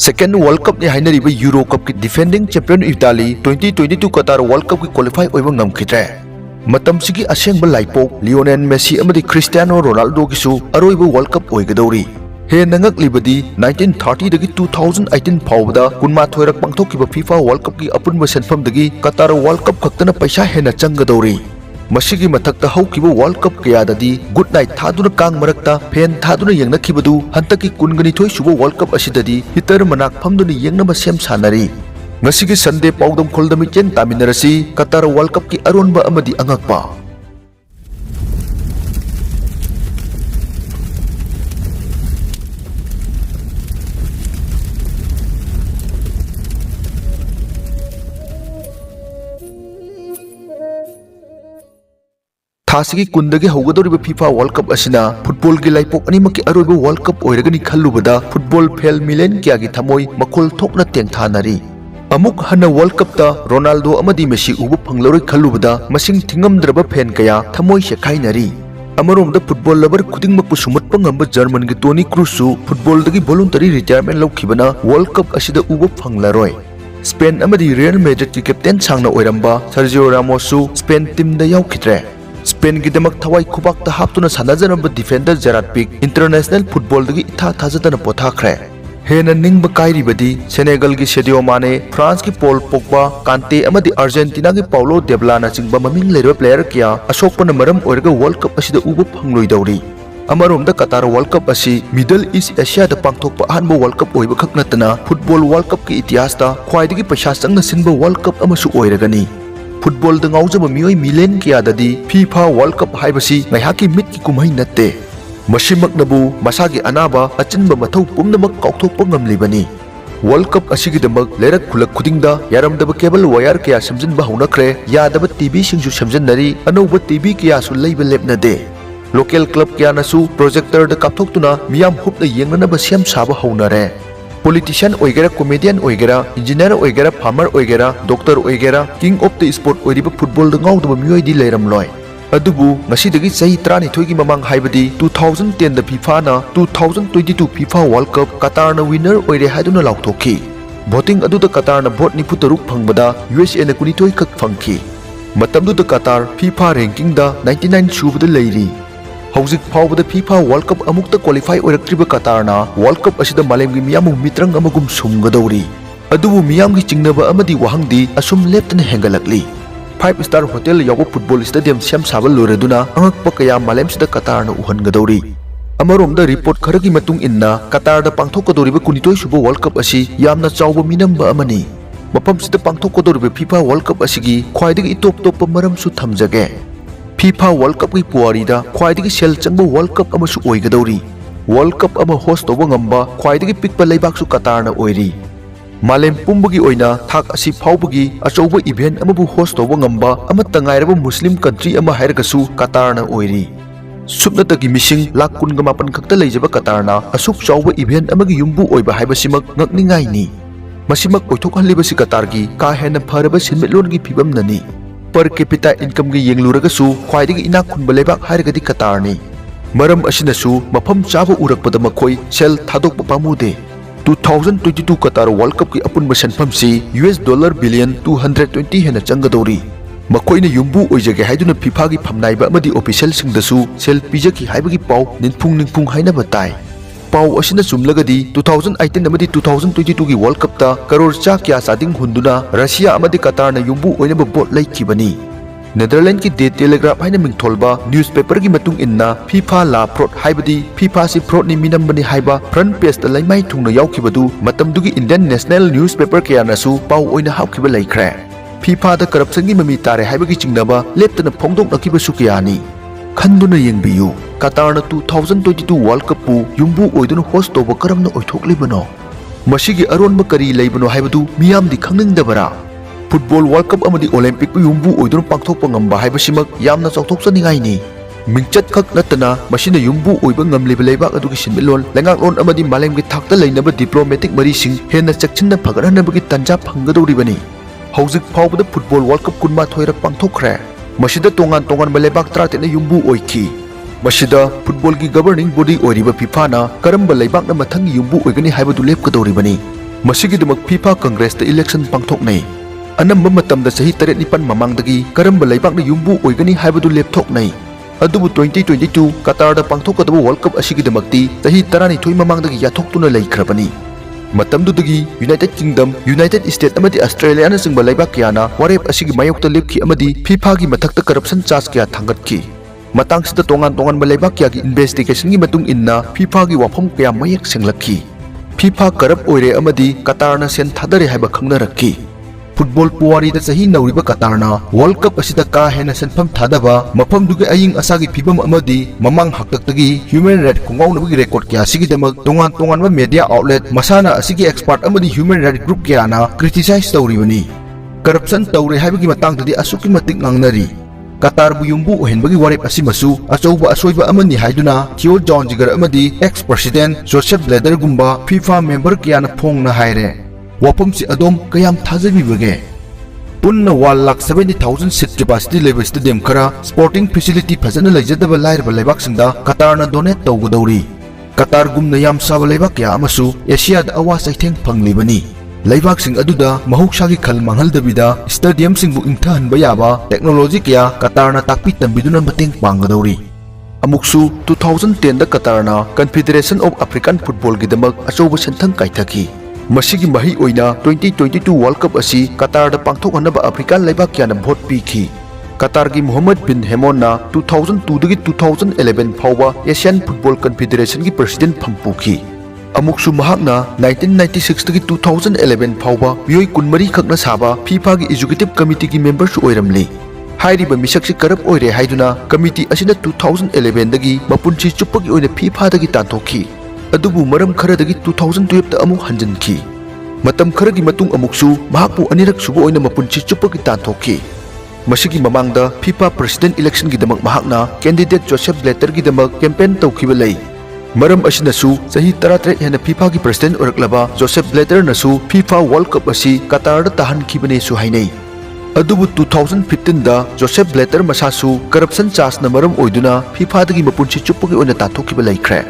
Second world cup ने हाइनरिबा euro cup की defending champion Italy 2022 Qatar world cup की क्वालिफाई ओइबा ngамखिद्रे मतमसिगी असेंग लाइपोक लियोनेल मेसी अमदी क्रिस्टियानो रोनाल्डो कीसु अरोइबा वर्ल्ड कप ओइगदौरी हे नंगकलिबदी 1930 दगी 2018 फाउबदा कुनमाथोइरक पांगथोकिबा फीफा वर्ल्ड कप की अपुनबा सेनफमदगी कतार वर्ल्ड कप खक्तना पैसा हेना चंगदौरी मसिगी मथक्ता हौकिबा वर्ल्ड कप कयाददी गुड नाइट थादुना कांग मरक्ता फेन थादुना यंगनखिबदु हंतकी कुनगनिथोइ सुबा वर्ल्ड कप असिददी हिटर मनाक फमदुना यंगनबा सेम सानरी ngасigi संडे पाउदमखोल मिचेन तामिनरसी कतार वर्ल्ड कप की अरोनबा amdi Angakpa थासिगी कुंदगी हौगदौरिबा फीफा वर्ल्ड कप असिना फुटबॉल की लाइपोक अनिमकी अरोइबा वर्ल्ड कप ओइरगनी खल्लुबदा फुटबॉल फेल मिलेन क्यागी थमोई मखोल थोकना तेंगथानरी अमुक हन्ना वर्ल्ड कप ता रोनाल्डो अमदी मेसी उबु फंगलरोइ खल्लुबदा मसिंग थिंगमद्रबा फेन कया थमोई शेखाइनरी अमरोमदा फुटबॉल लवर खुदिंगमकु सुमुटपा ngamba जर्मन की टोनी क्रूजसु फुटबॉल दगी वॉलंटरी रिटायरमेंट लौखिबना वर्ल्ड कप असिदा उबु फंगलरोइ स्पेन अमदी रियल मैड्रिड की कैप्टन सांगना ओइरंबा सर्जियो रामोसु स्पेन टीम दा याउखिद्रे स्पेन की दमक थवाई खुबाक हापतुना सानाजरब defender Gerard Pique international football दगी इथा थाजदना पोथाखरे हेना निंग कायरिबदी सेनेगल की सेडियो माने फ्रांस की पोल पोग्बा कांटे अमदी अर्जेंटीना की पाउलो डेब्लाना चिंगबा ममिंग लेरबा प्लेयर क्या अशोकपन मरम ओइरगा वर्ल्ड कप असिदा उबु फंगलोइदौरी अमरोमदा कतार वर्ल्ड कप असि मिडल ईस्ट एशिया दा पांगथोकपा अहानबा वर्ल्ड कप ओइबा खकनतना फुटबॉल वर्ल्ड कप की इतिहास दा ख्वाइदगी पैसा चंगना सिनबा वर्ल्ड कप अमसु ओइरगनी फुटबॉल दंगाउजब मियोय मिलेन कियाददी फीफा वर्ल्ड कप हाइबसी मैहाकी मिट की कुमहै नत्ते मसिमकनबु मसागी अनाबा अचिनबा मथौ पुमनमक काउथोकपा ngamlibani वर्ल्ड कप असिगिदमक लेरक खुलक खुदिंगदा यारमदबा केबल वायर कया समजनबा हौनखरे यादबा टीवी सिंगसु समजनरी अनौबा टीवी कयासु लैबा लेपनदे लोकल क्लब कयानासु प्रोजेक्टर द कापथोकतुना मियाम हुपना येंगनबा सेम साबा हौनरे पॉलिटिशियन ओइगेरा कॉमेडियन ओइगेरा इंजीनियर ओइगेरा फार्मर ओइगेरा डॉक्टर ओइगेरा किंग ऑफ द स्पोर्ट ओइरिबा फुटबॉल द गाउदबा मियोयदि लेरमलोय अदुबु ngasiदगी चही 32 की ममांग हाइबदी 2010 द फीफा ना 2022 फीफा वर्ल्ड कप कतार ना विनर ओइरे हाइदुना लाउथोखी वोटिंग अदुद कतार ना वोट 93 फंगबदा यूएसए ना 22 खक फंगखी मतमदुद कतार फीफा रैंकिंग दा 99 सुबद लैरी हौजिक फावबद फीफा वर्ल्ड कप अमुक्त क्वालिफाई ओइरक्त्रिबा कतार ना वर्ल्ड कप असिदा मालेमगी मियामु मित्रंग अमगुम सुंगदौरी अदुबु मियामगी चिंगनबा अमदी वहांगदी असुम लेप्तन हेंगलकली 5 स्टार होटल यावो फुटबॉल स्टेडियम सेम साबल लोरेदुना अंगकपा कया मालेमसिदा कतार ना उहनगदौरी अमरोमदा रिपोर्ट खरगी मतुंग इन्ना कतार दा पांगथोकदौरिबा 22 सुबो वर्ल्ड कप असि यामना चावबा मिनंबा अमनी मफमसिदा पांगथोकदौरिबा फीफा वर्ल्ड कप असिगी ख्वाइदगी इटोप टोपा मरमसु थमजगे फीफा वर्ल्ड कप की पुआरीदा ख्वाइदगी सेल चंगबा वर्ल्ड कप अमसु ओइगदौरी वर्ल्ड कप अमा होस्ट तौबा ngamba ख्वाइदगी पिकपा लेबाकसु कतार ना ओइरी मालेम पुंबगी ओइना थाक असि फाउबगी अचौबा इवेंट अमबु होस्ट तौबा ngamba अमत्ता ngairaba मुस्लिम कंट्री अमा हाइरगसु कतार ना ओइरी सुपनतगी मिसिंग लाख 19 खक्ता लेजबा कतार ना असुक चौबा इवेंट अमगी युम्बु ओइबा हाइबसिमक ngakningaini मसिमक ओइथोकहलिबसि कतारगी का हेन फरबा सिनमिलोनगी फिबम ननी पर कैपिटा इनकम गी येंगलुरगसु ख्वाइदगी इना खुनबा लेबाक हाइरगदी कतारनी मरम असिनसु मफम चाबा उरकपदा मखोय सेल थादोकपा पामुदे 2022 कतार वर्ल्ड कप की अपुनबा सेनफमसी $2 बिलियन 220 हेना चंगदौरी मखोयना युम्बु ओइजगे हाइदुना फीफा की फमनाइबा अमदी ऑफिशियल सिंगदसु सेल पिजकी हाइबगी पाउ निंफुंग हाइनबा ताई पाउ असिना चुमलगदी 2018 अमदी 2022 की वर्ल्ड कप ता करोड़ चा क्या सादिंग हुंदुना रशिया अमदी कतार ना युम्बु ओइनबा बोट लैखिबनी नेदरलैंड की डे टेलीग्राफ हाइना मिंथोलबा न्यूज़पेपर की मतुंग इन्ना फीफा ला फ्रॉड हाइबदी फीफा सि फ्रॉड नि मिनंबनी हाइबा फ्रंट पेज ता लैमाई थुंगना याउखिबदु मतमदुगी इंडियन नेशनल न्यूज़पेपर कयानासु पाउ ओइना हाउखिबा लैखरे फीफा दा करप्शन की ममी तारे हाइबगी चिंगनबा लेप्तना फोंगदोकनखिबसु कयानी खंदुना येंगबियु कतार ना 2022 वर्ल्ड कप पु युम्बु ओइदुना होस्ट तौबा करमना ओइथोकलिबनो मसिगी अरोनबा करी लैबनो हाइबदु मियामदी खंगनिंगदबरा फुटबॉल वर्ल्ड कप अमदी ओलंपिक युम्बु ओइदुना पांगथोकपा ngamba हाइबसिमक यामना चौथोकसनिंगाइनी मिंगचत खक नतना मसिना युम्बु ओइबा ngamliba लेबाक अदुगी सिनमिलोन लेंगाकलोन अमदी मालेमगी थाकता लैनबा डिप्लोमेटिक मरीसिंग हेना चक्चिनना फगरहनबगी तंजा फंगदौरिबनी हौजिक फावबदा फुटबॉल वर्ल्ड कप 12 रक पांगथोकरे मसिदा तोंगान तोंगान लेबाक 13 युम्बु ओइखी मसिदा फुटबॉल की गवर्निंग बॉडी ओइरिबा फीफा ना करंबा लेबाकना मथंगी युम्बु ओइगनी हाइबदु लेपकदौरिबनी Masigidamak FIFA Congress da election pangthoknai. Anamba matamda sahi 7-9 mamangdagi karamba laibakna yumbu oigani haibadu lepthoknai. Adubu 2022 Qatar da pangthokadaba World Cup asigidamakti sahi 12 mamangdagi yathoktuna laikhrabani. Matamdudagi United Kingdom, United States amadi Australia na singba laibak kayana warep asigi mayokta lepki amadi FIFA gi mathakta corruption charge kya thangatki. Matangsida tongan malaibak kya gi investigation gi matung inna FIFA gi wafam kya mayak senglakhi. FIFA corrupt oire amadi Qatar na sen thadare haiba khangnarakki. Football puwari da sahi nauriba Qatar na World Cup asida ka hena senfam thadaba mafam dugi aying asagi phibam amadi mamang haktaktagi human rights kungawnabagi record kya sigidamak tongan ba media outlet masana asigi expert amadi human rights group kya na criticize tawribani. Corruption tawre haibagi matangdadi asuki matik ngangnari. Qatar bu yumbu ohenbagi warep asimasu achouba asoiba amani haiduna Theo John Jigar amadi ex-president Joseph Blatter gumba FIFA member kya na phong na haire. Wapam si adom kayam thazabibage. Punna 1,70,000 seat capacity level stadium kara sporting facility phajana laijadaba lairba laibak singda Qatar na donate tawgadauri. Qatar gumna yam saba laibak kya amasu Asia da awa saitheng phanglibani. Laibak sing aduda mahuksagi khal manghaldabida stadium singbu ingthahanba yaba technology kya Qatar na takpi tambiduna mateng pangadauri. Amuksu 2010 da Qatar na Confederation of African Football gidamak achoba senthang kaithaki. Masigi mahi oina 2022 World Cup asi Qatar da pangthokhanaba African laibak kya na vote piki. Qatar gi Mohammed bin Hamon na 2002 dagi 2011 phawba Asian Football Confederation gi president phampuki. Amuksu mahakna 1996 dagi 2011 phawba yoi kunmari khakna saba FIFA gi executive committee gi member su oiramli. Hairiba misaksi corrupt oire haiduna committee asina 2011 dagi mapunchi chupagi oina FIFA dagi tantokhi. Adubu maram kharadagi 2012 da amuk hanjanki. Matam kharagi matung amuksu mahakpu anirak subo oina mapunchi chupagi tantokhi. Masigi mamangda FIFA president election gidamak mahakna candidate Joseph Blatter gidamak campaign tawkhiba lay. Maram asinasu sahi 13 hena FIFA gi president oraklaba Joseph Blatter nasu FIFA World Cup asi Qatar da tahan khibane su hainai. Adubu 2015 da Joseph Blatter masasu corruption charge na maram oiduna FIFA dagi mapunchi chupagi oina tantokhiba laikhre.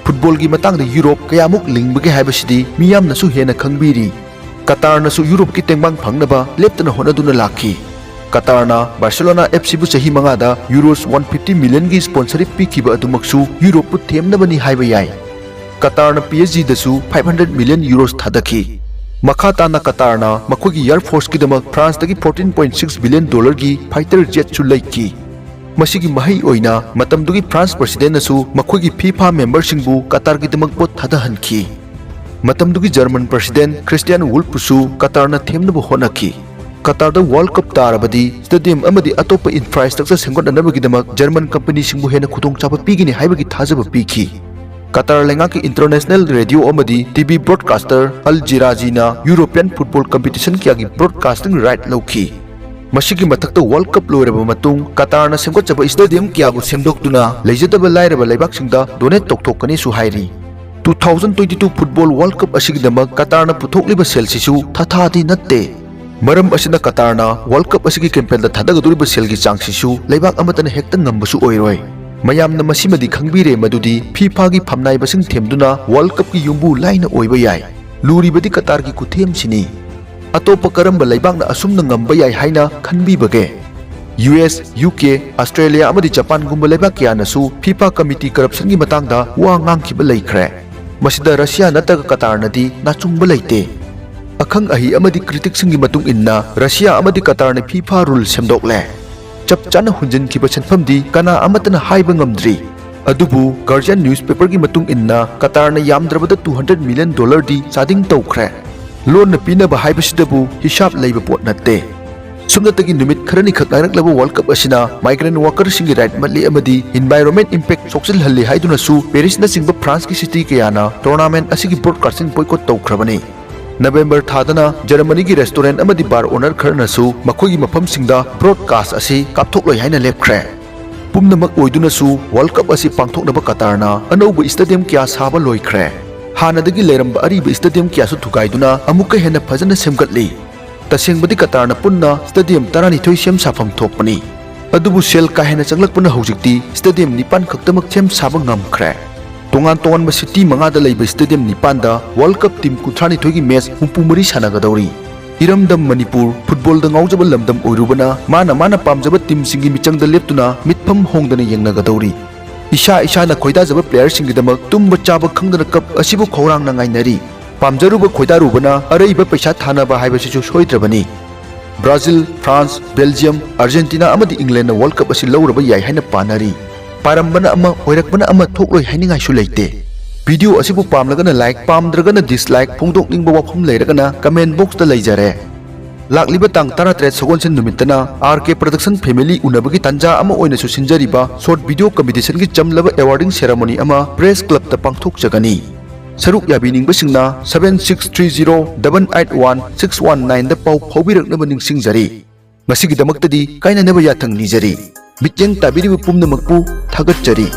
Football gi matang da Europe kayamuk lingbage haibasidi miyam nasu hena khangbiri. Qatar nasu Europe ki tengbang phangnaba leptana honaduna lakhi. Qatar na Barcelona FC bu sahi manga da euros 150 million gi sponsorship pikiba adumaksu Europe pu themnabani haiba yai. Qatar na PSG dasu 500 million euros thadaki. Makhata na Qatar na makhogi air force ki damak France dagi 14.6 billion dollar gi fighter jet chu laiki. Masigi mahi oina matamdugi France president nasu makhogi FIFA member singbu Qatar gi damak pot thadahanki. Matamdugi German president Christian Wolff pusu Qatar na themnabu honaki. Qatar da World Cup tarabadi stadium amadi atopa infrastructure senggodnabagi damak German company singbu hena khutong chapa pigini haibagi thajaba piki. Qatar lenga ki international radio amadi TV broadcaster Al Jazeera na European football competition kya gi broadcasting right lauki. Masigi mathakta World Cup loiraba matung Qatar na senggodchaba stadium kya gu semdoktuna leijadaba lairaba laibak singda donate tokthokani su hairi. 2022 football World Cup asigi damak Qatar na puthokliba sel sisu thathadi natte. Maram asina Qatar na World Cup asigi campaign da thadagaduriba sel gi chang sisu laibak amatana hekta ngambasu oiroi. Mayamna masimadi khangbire madudi FIFA gi phamnai basing themduna World Cup gi yumbu laina oiba yai. Luribadi Qatar gi kuthem sini. Atopa karamba laibakna asumna ngamba yai haina khanbibage. US, UK, Australia amadi Japan gumba laibak kya nasu FIFA committee corruption gi matangda wa ngangkhiba laikhre. Masida Russia nataga Qatar nadi nachungba laite. Akhang ahi amadi critic singi matung inna Russia amadi Qatar na FIFA rule semdokle. Chap chana hunjan kiba chanfamdi kana amatana haiba ngamdri. Adubu Guardian newspaper gi matung inna Qatar na yamdrabada $200 million di sading tawkhre. Loan na pinaba haibasidabu hisab laiba pot natte. Sumnatagi numit kharani khak naraklaba World Cup asina migrant worker singi right matli amadi environment impact soksil halli haiduna su Paris na singba France ki city kayana tournament asigi broadcasting boycott tawkhrabani. November thadana Germany gi restaurant amadi bar owner kharna su makhogi mafam singda broadcast asi kapthokloi haina lepkhre. Pumnamak oiduna su World Cup asi pangthoknaba Qatar na anouba stadium kya saba loikhre. Hanadagi leramba ariba stadium kya su thukaiduna amukka hena phajana semgatli. Tasengbadi Qatar na punna stadium 12 sem safam thokpani. Adubu sel ka hena changlakpana hojikti stadium 9 khaktamak sem saba ngamkhre. Tongan tongan city mangada laiba stadium nipanda World Cup team kutrani thogi match humpumari sanagadori. Iramdam Manipur football da ngaujaba lamdam oirubana mana pamjaba team singi michangda leptuna mitpham hongdana yengnagadori. Isha na khoidajaba player singidamak tumba chaba khangdana cup asibu khorang na ngainari. Pamjaruba khoidarubana araiba paisa thanaba haibasisu soidrabani. Brazil, France, Belgium, Argentina amadi England na World Cup asi lauraba yai haina panari. Parambana ama oirakbana ama thokloi hainingai su leite. Video asibu pamlagana like pamdragana dislike phongdokningba wafam leiragana comment box da leijare. Lakliba tang 13 segonsin numitana RK Production Family unabagi tanja ama oina su sinjariba short video competition gi chamlaba awarding ceremony ama press club ta pangthok jagani. Saruk yabiningbasingna 7630881619 da pau phaubiraknaba ningsingjari. Ngasigidamakta di kainanaba yathang nijari. Mityang tabiribu pumnamakpu thagatjari.